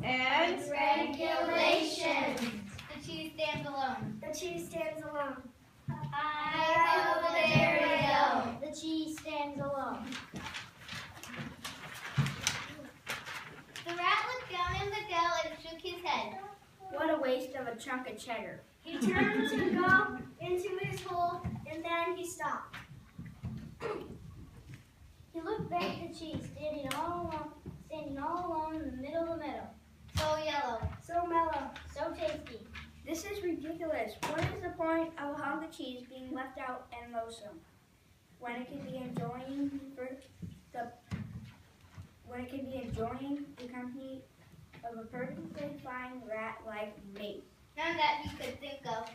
and regulations. The cheese stands alone. The cheese stands alone. Hi-ho-there-we-go. The cheese stands alone. The rat looked down in the dell and shook his head. what a waste of a chunk of cheddar. He turned to go into his hole, and then he stopped. He looked back at the cheese, standing all alone in the middle. So yellow. So mellow, so tasty. This is ridiculous. What is the point of a hunk of cheese being left out and loathsome when it can be enjoying the company of a perfectly fine rat like me? None that he could think of.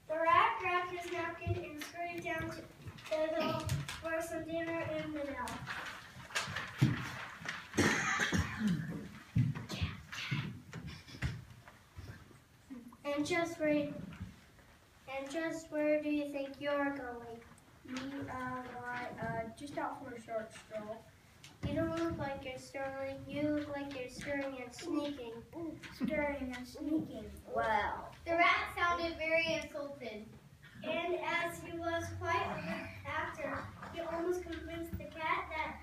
The rat grabbed his napkin and scurried down to the hill for some dinner in the dell. And just where do you think you're going? Me, just out for a short stroll. You don't look like you're strolling. You look like you're scurrying and sneaking. Stirring and sneaking. Well, The rat sounded very insulted. And as he was quite after, he almost convinced the cat that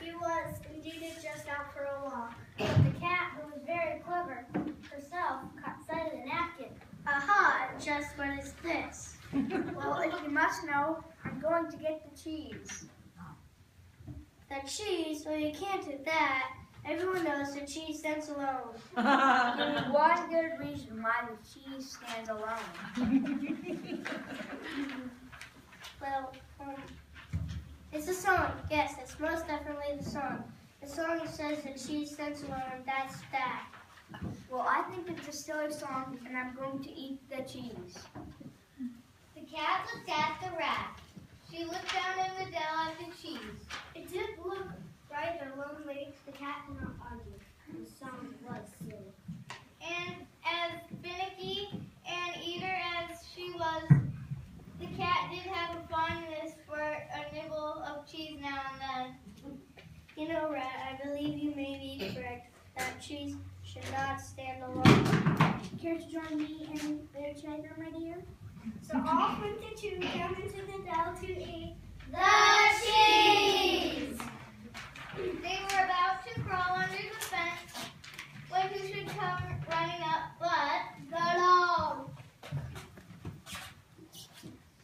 he was indeed just out for a walk. But the cat, who was very clever herself, caught sight of the napkin. Aha! Just what is this? well, if you must know, I'm going to get the cheese. The cheese? Well, you can't do that. Everyone knows the cheese stands alone. Give me one good reason why the cheese stands alone. Well, it's a song. Yes, it's most definitely the song. The song says the cheese stands alone. That's that. Well, I think it's a silly song, and I'm going to eat the cheese. The cat looked at the rat. She looked down in the dell at the cheese. It did look rather lonely. The cat did not argue. The song was silly. And as finicky an eater as she was, the cat did have a fondness for a nibble of cheese now and then. You know, Rat, I believe you may be correct. That cheese should not stand alone. Care to join me in their cheddar, my dear? So off went the two down into the dell to eat The cheese! They were about to crawl under the fence when who should come running up but the dog.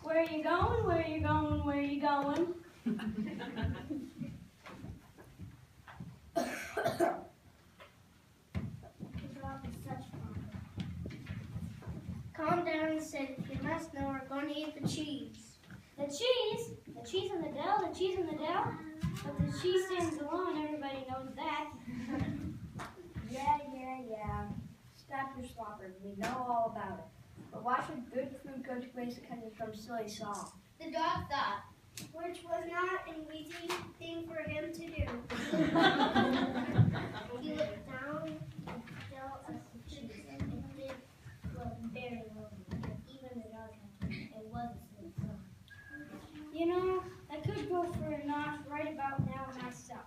Where you going? Where you going? Where you going? calmed down and said, if you must know, we're going to eat the cheese. The cheese? The cheese in the dell? The cheese in the dell? But the cheese stands alone, everybody knows that. Yeah. Stop your slobbering. We know all about it. But why should good food go to waste because it's from silly song? The dog thought. Which was not an easy thing for him to do. He looked down and fell at the cheese. It did look very lonely. Even the dog had to. It was a silly song. You know, I could go for a notch right about now myself.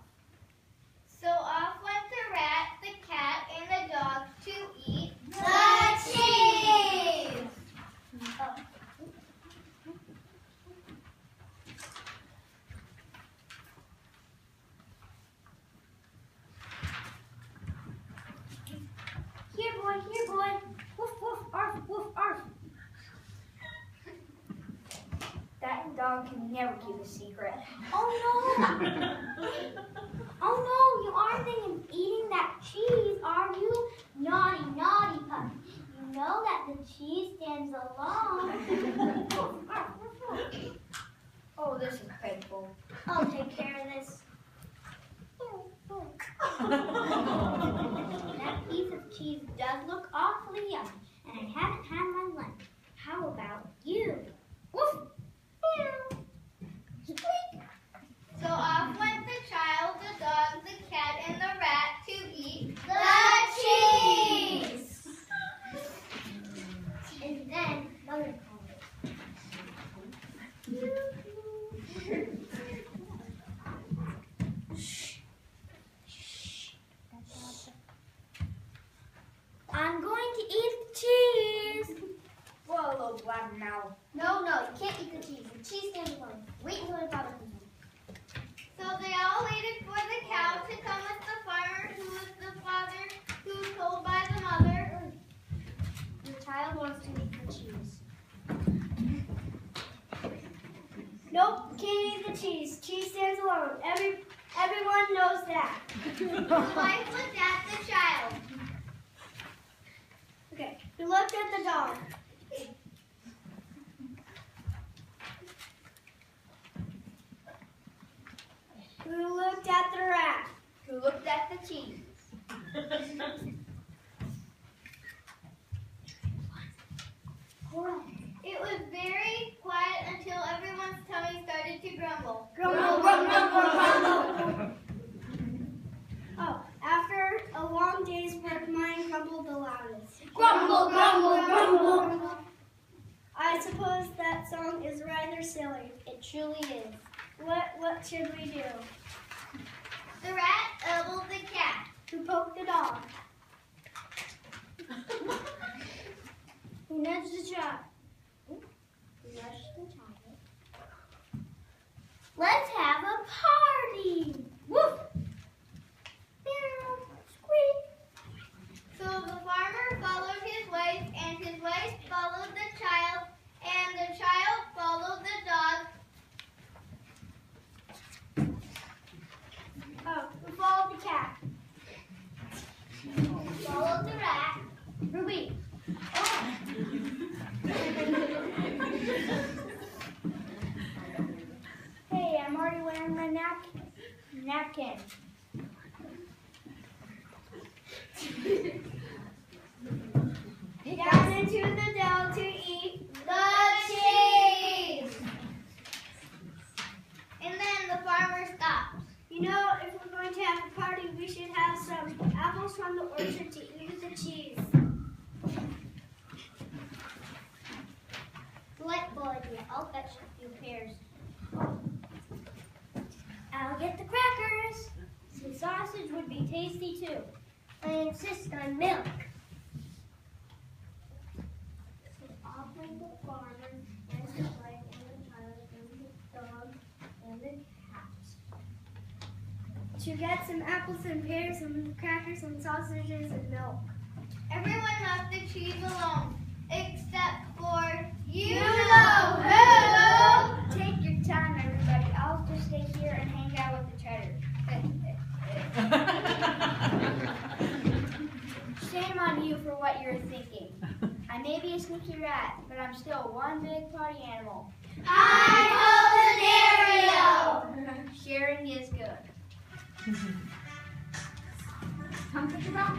So off went the rat, the cat, and the dog to eat the cheese. Here, boy. Woof, woof, arf, woof, arf. That dog can never keep a secret. Oh no! Oh no, you aren't thinking of eating that cheese, are you? Naughty, naughty puppy. You know that the cheese stands alone. Oh, this is painful. I'll take care of this. That piece of cheese does look awfully yummy, and I haven't had my lunch. How about you? Woof! Meow! Squeak! So off went the child, the dog, the cat, and the rat to eat the cheese. And then Mother called. Shh. out of her mouth. No, you can't eat the cheese. The cheese stands alone. Wait until the father comes in. So they all waited for the cow to come with the farmer, who was the father, who was told by the mother. The child wants to eat the cheese. Nope, can't eat the cheese. Cheese stands alone. Everyone knows that. The wife looked at the child. Okay, we looked at the dog. We looked at the rat. Who looked at the cheese? It was very quiet until everyone's tummy started to grumble. Grumble, grumble, grumble. Oh, after a long day's work, mine grumbled the loudest. Grumble, grumble, grumble. I suppose that song is rather silly. It truly is. What should we do? The rat elbowed the cat. Who poked the dog? Who nudged the child? Let's have a party! Woof! Meow! Squeak! So the farmer followed his wife, and his wife followed the child, and the child followed the dog. Oh, we followed the cat. Followed the rat. Ruby. Hey, I'm already wearing my napkin. Down into the dell to eat The cheese! And then the farmer stopped. You know, if we're going to have a party, we should have some apples from the orchard to eat with the cheese. Delightful idea. I'll fetch a few pears. I'll get the crackers. Some sausage would be tasty too. I insist on milk. So I'll bring the farmer and his wife and the child and the dog and the cat. To get some apples and pears, some crackers, some sausages and milk. Everyone left the cheese alone, except for you You know know who! Take your time, everybody. I'll just stay here and hang out with the cheddar. Shame on you for what you're thinking. I may be a sneaky rat, but I'm still one big party animal. I hold an Sharing is good. Come to the rock.